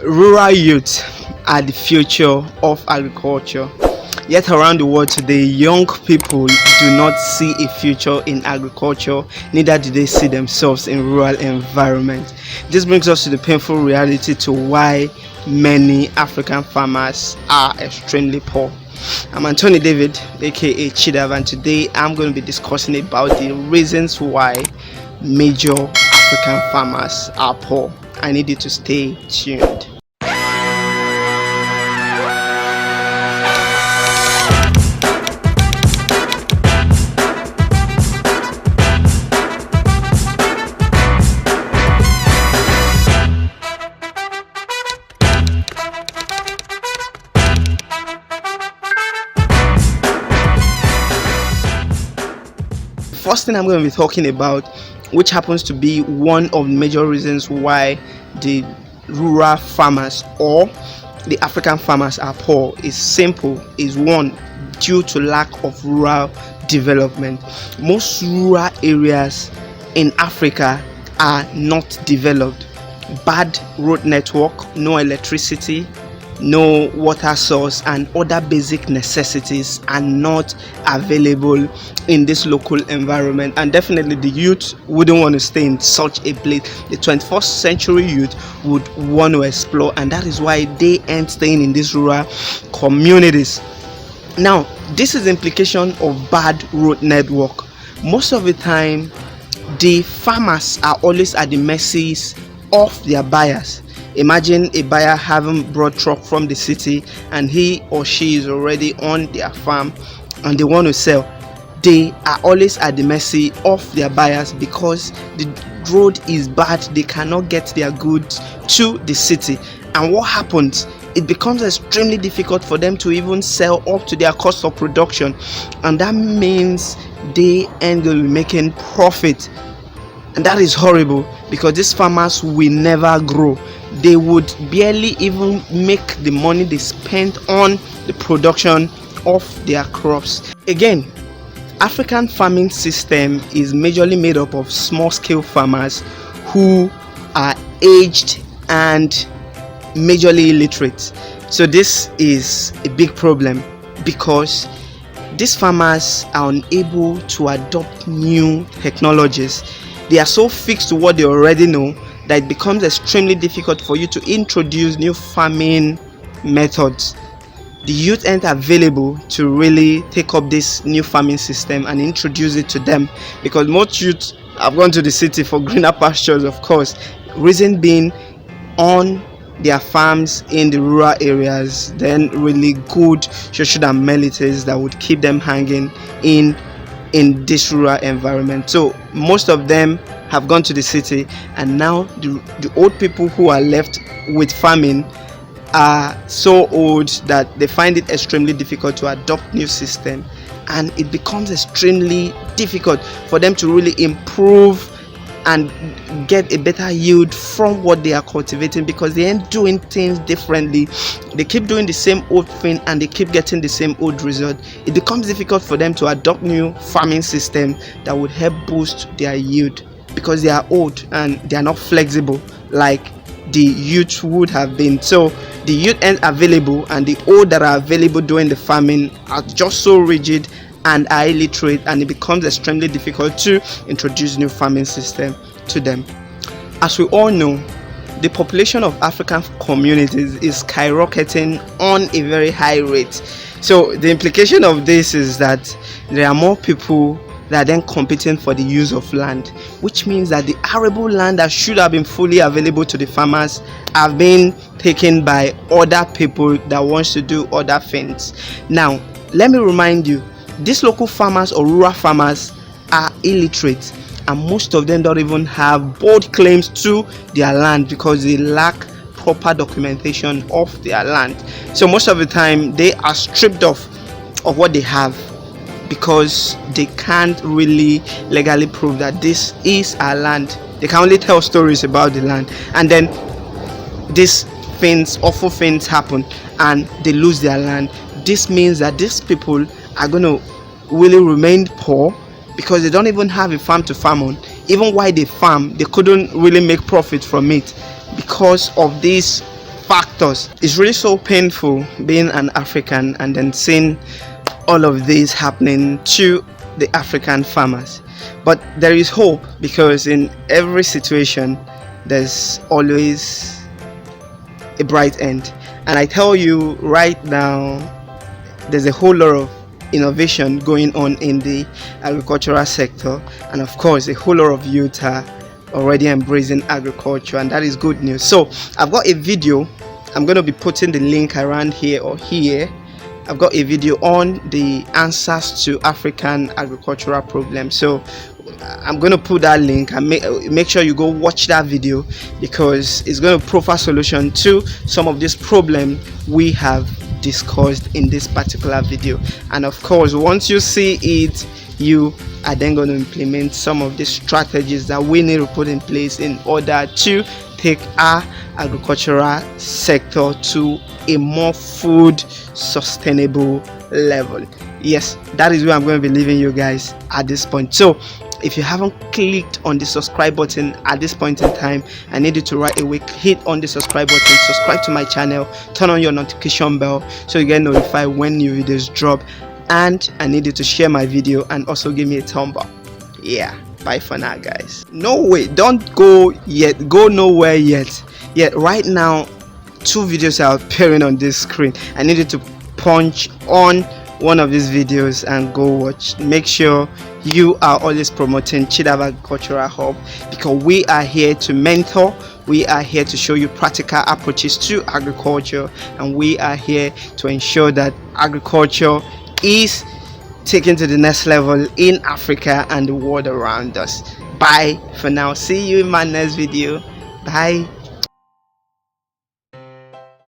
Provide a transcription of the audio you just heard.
Rural youth are the future of agriculture. Yet around the world today, young people do not see a future in agriculture, neither do they see themselves in rural environment. This brings us to the painful reality to why many African farmers are extremely poor. I'm Anthony David, aka Chidav, and today I'm going to be discussing about the reasons why major African farmers are poor. I need you to stay tuned. First thing I'm going to be talking about, which happens to be one of the major reasons why the rural farmers or the African farmers are poor, is simple. Is one, due to lack of rural development. Most rural areas in Africa are not developed. Bad road network, no electricity, no water source, and other basic necessities are not available in this local environment, and definitely the youth wouldn't want to stay in such a place. The 21st century youth would want to explore, and that is why they ain't staying in these rural communities. Now, this is the implication of bad road network. Most of the time, the farmers are always at the mercy of their buyers. Imagine a buyer having brought truck from the city and he or she is already on their farm and they want to sell. They are always at the mercy of their buyers because the road is bad. They cannot get their goods to the city, and what happens? It becomes extremely difficult for them to even sell up to their cost of production, and that means they end up making profit. And that is horrible because these farmers will never grow. They would barely even make the money they spent on the production of their crops. Again, African farming system is majorly made up of small-scale farmers who are aged and majorly illiterate. So this is a big problem because these farmers are unable to adopt new technologies. They are so fixed to what they already know that it becomes extremely difficult for you to introduce new farming methods. The youth aren't available to really take up this new farming system and introduce it to them because most youth have gone to the city for greener pastures, of course. Reason being, on their farms in the rural areas, then really good social amenities that would keep them hanging in this rural environment. So most of them have gone to the city, and now the old people who are left with farming are so old that they find it extremely difficult to adopt new system, and it becomes extremely difficult for them to really improve and get a better yield from what they are cultivating because they ain't doing things differently. They keep doing the same old thing and they keep getting the same old result. It becomes difficult for them to adopt new farming system that would help boost their yield because they are old and they are not flexible like the youth would have been. So the youth ain't available, and the old that are available doing the farming are just so rigid and are illiterate, and it becomes extremely difficult to introduce new farming system to them. As we all know, the population of African communities is skyrocketing on a very high rate. So the implication of this is that there are more people that are then competing for the use of land, which means that the arable land that should have been fully available to the farmers have been taken by other people that wants to do other things. Now, let me remind you, these local farmers or rural farmers are illiterate, and most of them don't even have bold claims to their land because they lack proper documentation of their land. So most of the time they are stripped of what they have because they can't really legally prove that this is our land. They can only tell stories about the land, and then these things, awful things happen and they lose their land. This means that these people are going to really remain poor because they don't even have a farm to farm on. Even while they farm, they couldn't really make profit from it because of these factors. It's really so painful being an African and then seeing all of this happening to the African farmers. But there is hope, because in every situation there's always a bright end. And I tell you right now, there's a whole lot of innovation going on in the agricultural sector, and of course a whole lot of youth are already embracing agriculture, and that is good news. So I've got a video, I'm going to be putting the link around here or here. I've got a video on the answers to African agricultural problems, so I'm going to put that link, and make sure you go watch that video, because it's going to provide solution to some of this problem we have discussed in this particular video. And of course, once you see it, you are then going to implement some of the strategies that we need to put in place in order to take our agricultural sector to a more food sustainable level. Yes, that is where I'm going to be leaving you guys at this point. So if you haven't clicked on the subscribe button at this point in time, I need you to right away hit on the subscribe button, subscribe to my channel, turn on your notification bell so you get notified when new videos drop, and I need you to share my video and also give me a thumb up. Yeah, bye for now, guys. No way, don't go yet, go nowhere yet. Right now 2 videos are appearing on this screen. I need you to punch on one of these videos and go watch. Make sure you are always promoting Chidava Agricultural Hub, because we are here to mentor, we are here to show you practical approaches to agriculture, and we are here to ensure that agriculture is taken to the next level in Africa and the world around us. Bye for now, see you in my next video. Bye.